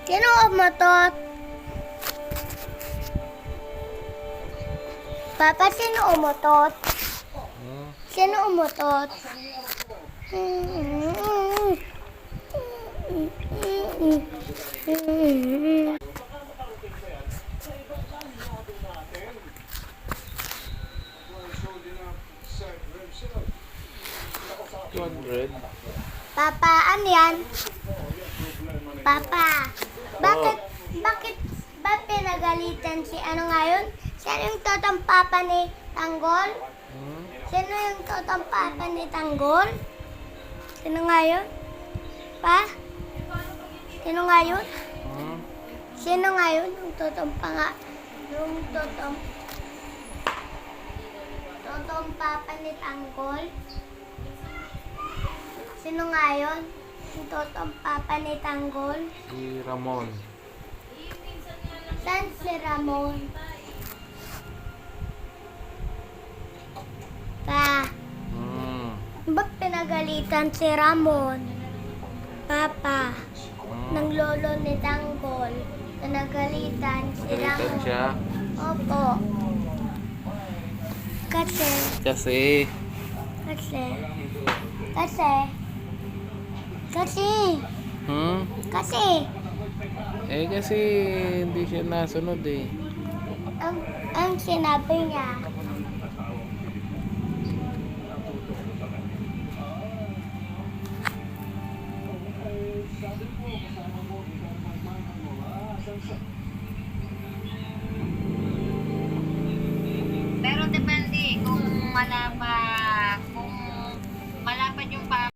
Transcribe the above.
Sino umutot? Papa, sino umutot? Sino umutot? Papa, ano yan? Papa, bakit ba pinagalitan si ano ngayon? Sino yung totong papa ni Tanggol? Sino yung totong papa ni Tanggol? Sino ngayon? Pa? Sino ngayon? Sino ngayon yung totong yung totong papa ni Tanggol? Sino ngayon? Yung totong papa ni Tanggol? Si Ramon. Saan si Ramon? Pa, ba't pinagalitan si Ramon? Papa, ng lolo ni Tanggol. Pinagalitan si Nagalitan Ramon. siya. Opo. Kasi, Kasi, kasi hindi siya nasunod eh. ang sinabi niya, Pero depende kung wala pa